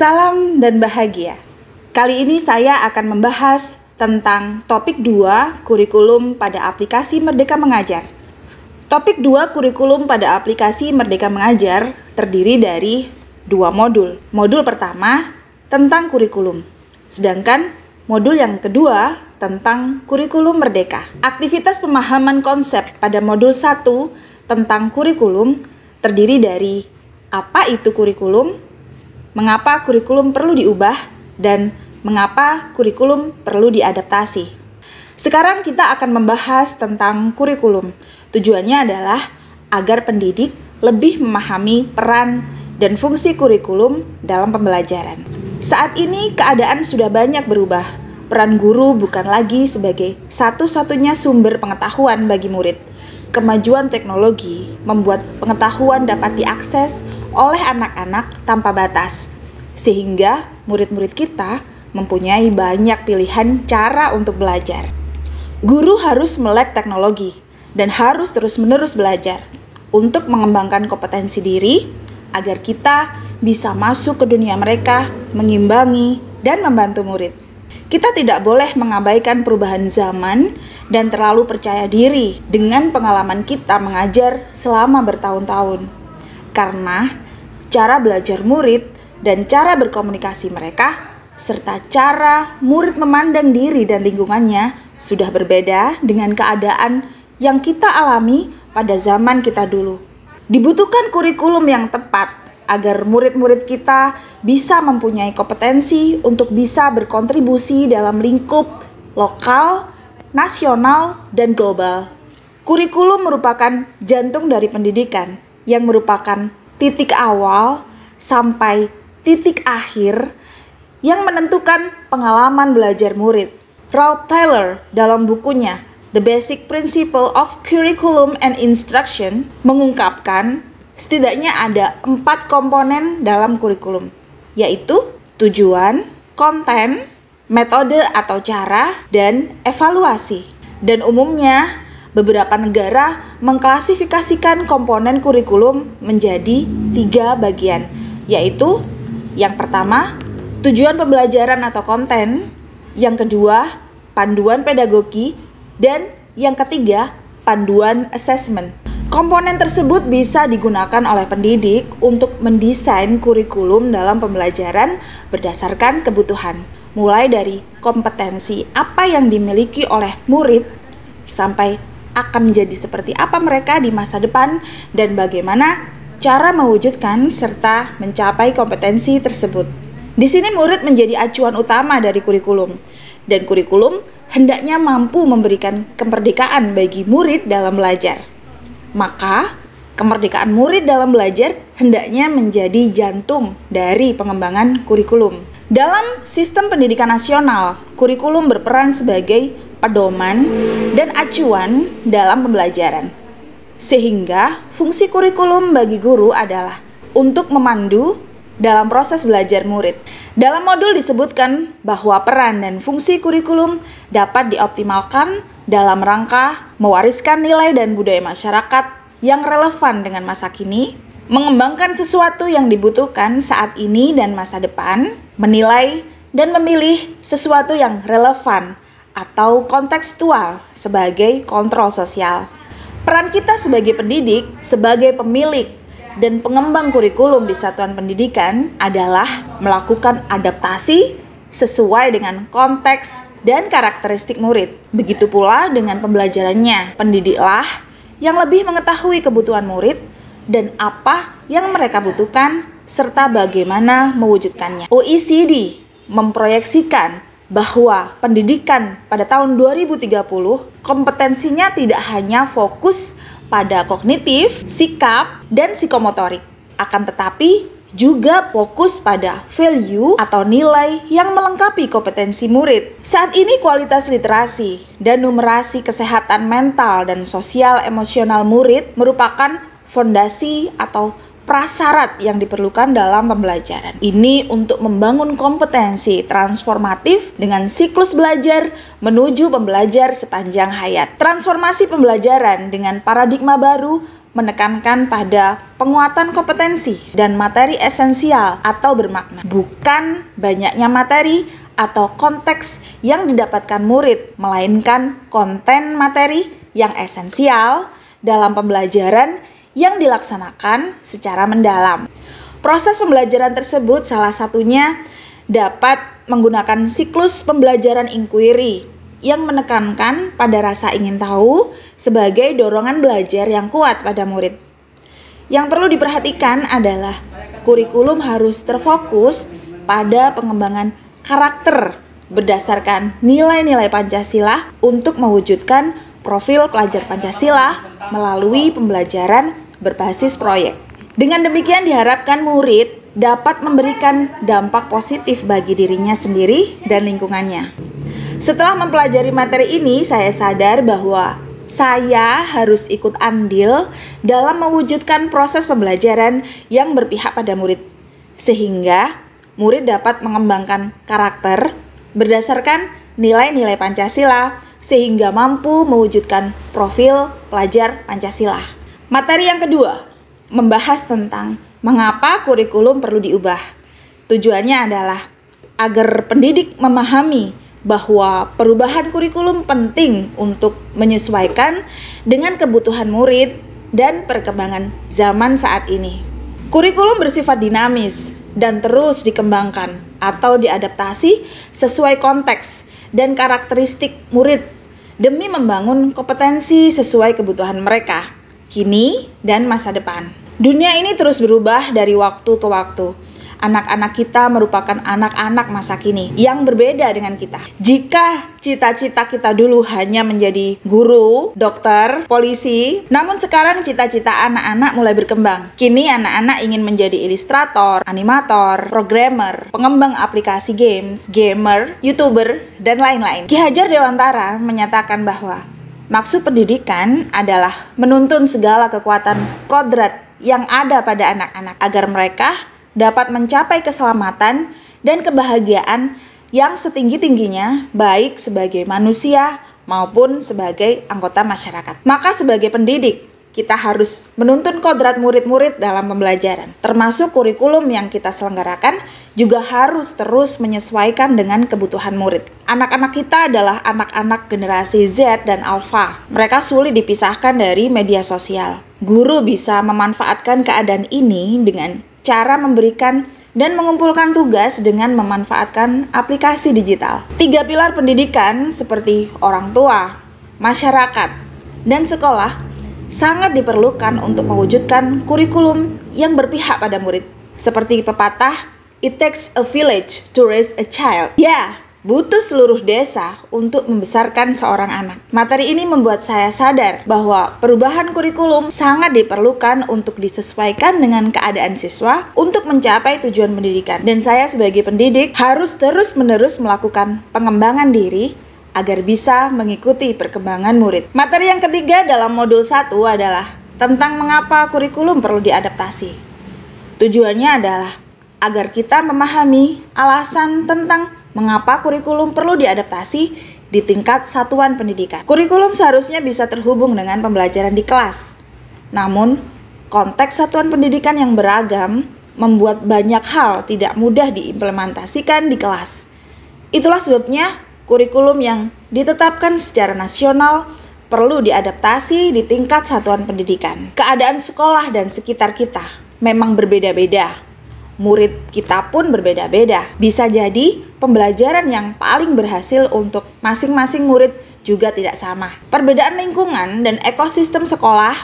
Salam dan bahagia. Kali ini saya akan membahas tentang topik 2 kurikulum pada aplikasi Merdeka Mengajar. Topik 2 kurikulum pada aplikasi Merdeka Mengajar terdiri dari 2 modul. Modul pertama tentang kurikulum, sedangkan modul yang kedua tentang kurikulum merdeka. Aktivitas pemahaman konsep pada modul 1 tentang kurikulum terdiri dari apa itu kurikulum, mengapa kurikulum perlu diubah, dan mengapa kurikulum perlu diadaptasi. Sekarang kita akan membahas tentang kurikulum. Tujuannya adalah agar pendidik lebih memahami peran dan fungsi kurikulum dalam pembelajaran. Saat ini keadaan sudah banyak berubah. Peran guru bukan lagi sebagai satu-satunya sumber pengetahuan bagi murid. Kemajuan teknologi membuat pengetahuan dapat diakses oleh anak-anak tanpa batas, sehingga murid-murid kita mempunyai banyak pilihan cara untuk belajar. Guru harus melek teknologi dan harus terus-menerus belajar untuk mengembangkan kompetensi diri agar kita bisa masuk ke dunia mereka, mengimbangi dan membantu murid. Kita tidak boleh mengabaikan perubahan zaman dan terlalu percaya diri dengan pengalaman kita mengajar selama bertahun-tahun. Karena cara belajar murid dan cara berkomunikasi mereka, serta cara murid memandang diri dan lingkungannya sudah berbeda dengan keadaan yang kita alami pada zaman kita dulu. Dibutuhkan kurikulum yang tepat agar murid-murid kita bisa mempunyai kompetensi untuk bisa berkontribusi dalam lingkup lokal, nasional, dan global. Kurikulum merupakan jantung dari pendidikan yang merupakan titik awal sampai titik akhir yang menentukan pengalaman belajar murid. Ralph Taylor dalam bukunya The Basic Principle of Curriculum and Instruction mengungkapkan setidaknya ada 4 komponen dalam kurikulum, yaitu tujuan, konten, metode atau cara, dan evaluasi. Dan umumnya beberapa negara mengklasifikasikan komponen kurikulum menjadi 3 bagian, yaitu yang pertama, tujuan pembelajaran atau konten, yang kedua, panduan pedagogi, dan yang ketiga, panduan assessment. Komponen tersebut bisa digunakan oleh pendidik untuk mendesain kurikulum dalam pembelajaran berdasarkan kebutuhan, mulai dari kompetensi apa yang dimiliki oleh murid sampai akan menjadi seperti apa mereka di masa depan dan bagaimana cara mewujudkan serta mencapai kompetensi tersebut. Di sini murid menjadi acuan utama dari kurikulum, dan kurikulum hendaknya mampu memberikan kemerdekaan bagi murid dalam belajar. Maka, kemerdekaan murid dalam belajar hendaknya menjadi jantung dari pengembangan kurikulum. Dalam sistem pendidikan nasional, kurikulum berperan sebagai pedoman dan acuan dalam pembelajaran. Sehingga, fungsi kurikulum bagi guru adalah untuk memandu dalam proses belajar murid. Dalam modul disebutkan bahwa peran dan fungsi kurikulum dapat dioptimalkan dalam rangka mewariskan nilai dan budaya masyarakat yang relevan dengan masa kini, mengembangkan sesuatu yang dibutuhkan saat ini dan masa depan, menilai dan memilih sesuatu yang relevan atau kontekstual sebagai kontrol sosial. Peran kita sebagai pendidik, sebagai pemilik dan pengembang kurikulum di satuan pendidikan adalah melakukan adaptasi sesuai dengan konteks dan karakteristik murid. Begitu pula dengan pembelajarannya. Pendidiklah yang lebih mengetahui kebutuhan murid dan apa yang mereka butuhkan serta bagaimana mewujudkannya. OECD memproyeksikan bahwa pendidikan pada tahun 2030 kompetensinya tidak hanya fokus pada kognitif, sikap, dan psikomotorik, akan tetapi juga fokus pada value atau nilai yang melengkapi kompetensi murid. Saat ini kualitas literasi dan numerasi kesehatan mental dan sosial emosional murid merupakan fondasi atau prasyarat yang diperlukan dalam pembelajaran. Ini untuk membangun kompetensi transformatif dengan siklus belajar menuju pembelajar sepanjang hayat. Transformasi pembelajaran dengan paradigma baru menekankan pada penguatan kompetensi dan materi esensial atau bermakna, bukan banyaknya materi atau konteks yang didapatkan murid, melainkan konten materi yang esensial dalam pembelajaran yang dilaksanakan secara mendalam. Proses pembelajaran tersebut salah satunya dapat menggunakan siklus pembelajaran inquiry yang menekankan pada rasa ingin tahu sebagai dorongan belajar yang kuat pada murid. Yang perlu diperhatikan adalah kurikulum harus terfokus pada pengembangan karakter berdasarkan nilai-nilai Pancasila untuk mewujudkan profil pelajar Pancasila melalui pembelajaran berbasis proyek. Dengan demikian diharapkan murid dapat memberikan dampak positif bagi dirinya sendiri dan lingkungannya. Setelah mempelajari materi ini, saya sadar bahwa saya harus ikut andil dalam mewujudkan proses pembelajaran yang berpihak pada murid, sehingga murid dapat mengembangkan karakter berdasarkan nilai-nilai Pancasila, sehingga mampu mewujudkan profil pelajar Pancasila. Materi yang kedua, membahas tentang mengapa kurikulum perlu diubah. Tujuannya adalah agar pendidik memahami bahwa perubahan kurikulum penting untuk menyesuaikan dengan kebutuhan murid dan perkembangan zaman saat ini. Kurikulum bersifat dinamis dan terus dikembangkan atau diadaptasi sesuai konteks dan karakteristik murid demi membangun kompetensi sesuai kebutuhan mereka, kini dan masa depan. Dunia ini terus berubah dari waktu ke waktu. Anak-anak kita merupakan anak-anak masa kini yang berbeda dengan kita. Jika cita-cita kita dulu hanya menjadi guru, dokter, polisi, namun sekarang cita-cita anak-anak mulai berkembang. Kini anak-anak ingin menjadi ilustrator, animator, programmer, pengembang aplikasi games, gamer, YouTuber, dan lain-lain. Ki Hajar Dewantara menyatakan bahwa maksud pendidikan adalah menuntun segala kekuatan kodrat yang ada pada anak-anak agar mereka dapat mencapai keselamatan dan kebahagiaan yang setinggi-tingginya baik sebagai manusia maupun sebagai anggota masyarakat. Maka sebagai pendidik, kita harus menuntun kodrat murid-murid dalam pembelajaran. Termasuk kurikulum yang kita selenggarakan juga harus terus menyesuaikan dengan kebutuhan murid. Anak-anak kita adalah anak-anak generasi Z dan Alpha. Mereka sulit dipisahkan dari media sosial. Guru bisa memanfaatkan keadaan ini dengan cara memberikan dan mengumpulkan tugas dengan memanfaatkan aplikasi digital. 3 pilar pendidikan seperti orang tua, masyarakat, dan sekolah sangat diperlukan untuk mewujudkan kurikulum yang berpihak pada murid. Seperti pepatah, "It takes a village to raise a child." Ya, butuh seluruh desa untuk membesarkan seorang anak. Materi ini membuat saya sadar bahwa perubahan kurikulum sangat diperlukan untuk disesuaikan dengan keadaan siswa untuk mencapai tujuan pendidikan. Dan saya sebagai pendidik harus terus-menerus melakukan pengembangan diri agar bisa mengikuti perkembangan murid. Materi yang ketiga dalam modul 1 adalah tentang mengapa kurikulum perlu diadaptasi. Tujuannya adalah agar kita memahami alasan tentang mengapa kurikulum perlu diadaptasi di tingkat satuan pendidikan. Kurikulum seharusnya bisa terhubung dengan pembelajaran di kelas. Namun, konteks satuan pendidikan yang beragam membuat banyak hal tidak mudah diimplementasikan di kelas. Itulah sebabnya kurikulum yang ditetapkan secara nasional perlu diadaptasi di tingkat satuan pendidikan. Keadaan sekolah dan sekitar kita memang berbeda-beda. Murid kita pun berbeda-beda. Bisa jadi pembelajaran yang paling berhasil untuk masing-masing murid juga tidak sama. Perbedaan lingkungan dan ekosistem sekolah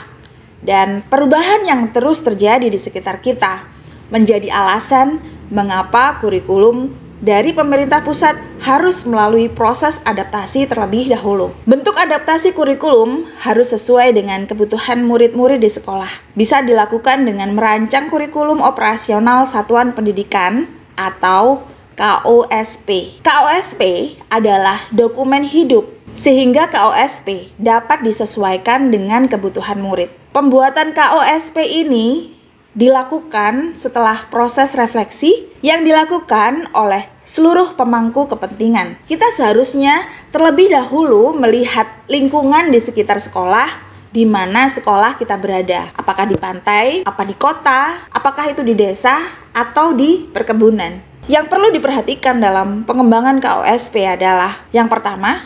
dan perubahan yang terus terjadi di sekitar kita menjadi alasan mengapa kurikulum dari pemerintah pusat harus melalui proses adaptasi terlebih dahulu. Bentuk adaptasi kurikulum harus sesuai dengan kebutuhan murid-murid di sekolah. Bisa dilakukan dengan merancang kurikulum operasional satuan pendidikan atau KOSP. KOSP adalah dokumen hidup, sehingga KOSP dapat disesuaikan dengan kebutuhan murid. Pembuatan KOSP ini dilakukan setelah proses refleksi yang dilakukan oleh seluruh pemangku kepentingan. Kita seharusnya terlebih dahulu melihat lingkungan di sekitar sekolah di mana sekolah kita berada. Apakah di pantai, apa di kota, apakah itu di desa, atau di perkebunan. Yang perlu diperhatikan dalam pengembangan KOSP adalah yang pertama,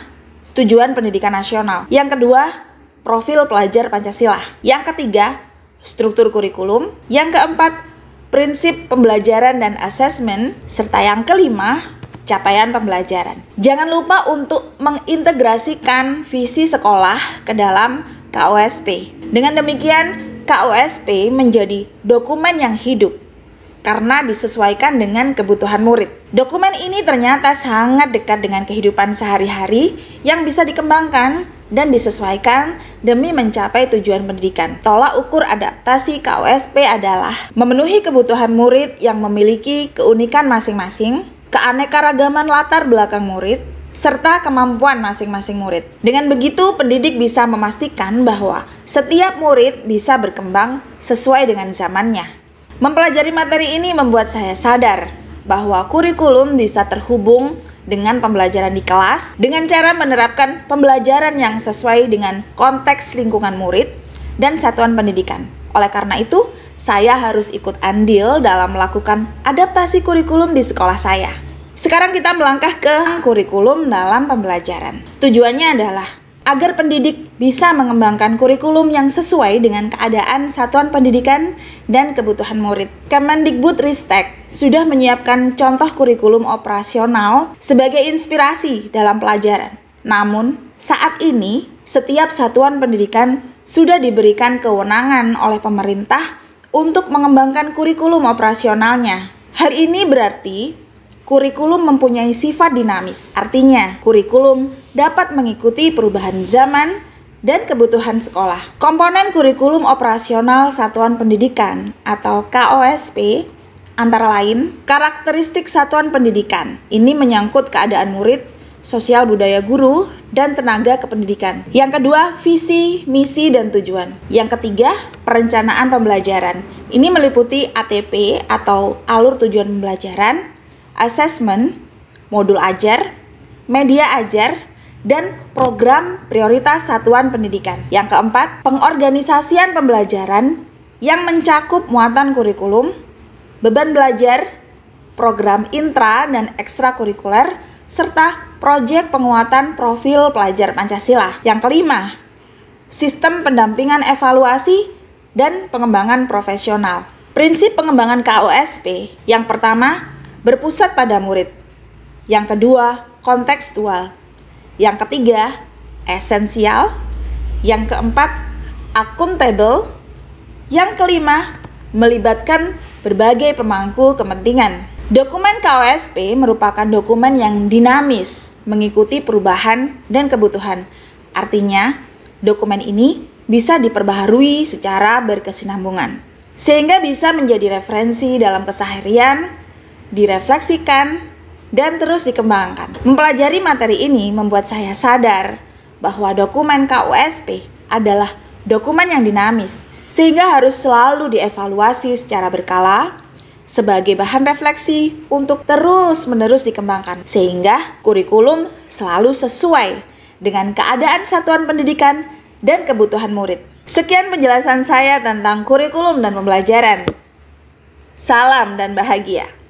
tujuan pendidikan nasional. Yang kedua, profil pelajar Pancasila. Yang ketiga, struktur kurikulum. Yang keempat, prinsip pembelajaran dan asesmen. Serta yang kelima, capaian pembelajaran. Jangan lupa untuk mengintegrasikan visi sekolah ke dalam KOSP. Dengan demikian, KOSP menjadi dokumen yang hidup karena disesuaikan dengan kebutuhan murid. Dokumen ini ternyata sangat dekat dengan kehidupan sehari-hari yang bisa dikembangkan dan disesuaikan demi mencapai tujuan pendidikan. Tolak ukur adaptasi KOSP adalah memenuhi kebutuhan murid yang memiliki keunikan masing-masing, keanekaragaman latar belakang murid, serta kemampuan masing-masing murid. Dengan begitu, pendidik bisa memastikan bahwa setiap murid bisa berkembang sesuai dengan zamannya. Mempelajari materi ini membuat saya sadar bahwa kurikulum bisa terhubung dengan pembelajaran di kelas dengan cara menerapkan pembelajaran yang sesuai dengan konteks lingkungan murid dan satuan pendidikan. Oleh karena itu, saya harus ikut andil dalam melakukan adaptasi kurikulum di sekolah saya. Sekarang kita melangkah ke kurikulum dalam pembelajaran. Tujuannya adalah agar pendidik bisa mengembangkan kurikulum yang sesuai dengan keadaan satuan pendidikan dan kebutuhan murid. Kemendikbudristek sudah menyiapkan contoh kurikulum operasional sebagai inspirasi dalam pelajaran. Namun, saat ini setiap satuan pendidikan sudah diberikan kewenangan oleh pemerintah untuk mengembangkan kurikulum operasionalnya. Hal ini berarti kurikulum mempunyai sifat dinamis. Artinya, kurikulum dapat mengikuti perubahan zaman dan kebutuhan sekolah. Komponen kurikulum operasional satuan pendidikan atau KOSP antara lain karakteristik satuan pendidikan. Ini menyangkut keadaan murid, sosial budaya guru, dan tenaga kependidikan. Yang kedua, visi, misi, dan tujuan. Yang ketiga, perencanaan pembelajaran. Ini meliputi ATP atau alur tujuan pembelajaran, asesmen, modul ajar, media ajar, dan program prioritas satuan pendidikan. Yang keempat, pengorganisasian pembelajaran yang mencakup muatan kurikulum, beban belajar, program intra dan ekstrakurikuler, serta proyek penguatan profil pelajar Pancasila. Yang kelima, sistem pendampingan evaluasi dan pengembangan profesional. Prinsip pengembangan KOSP, yang pertama, berpusat pada murid. Yang kedua, kontekstual. Yang ketiga, esensial. Yang keempat, akuntabel. Yang kelima, melibatkan berbagai pemangku kepentingan. Dokumen KOSP merupakan dokumen yang dinamis, mengikuti perubahan dan kebutuhan. Artinya, dokumen ini bisa diperbaharui secara berkesinambungan, sehingga bisa menjadi referensi dalam keseharian, direfleksikan, dan terus dikembangkan. Mempelajari materi ini membuat saya sadar bahwa dokumen KOSP adalah dokumen yang dinamis, sehingga harus selalu dievaluasi secara berkala sebagai bahan refleksi untuk terus-menerus dikembangkan, sehingga kurikulum selalu sesuai dengan keadaan satuan pendidikan dan kebutuhan murid. Sekian penjelasan saya tentang kurikulum dan pembelajaran. Salam dan bahagia.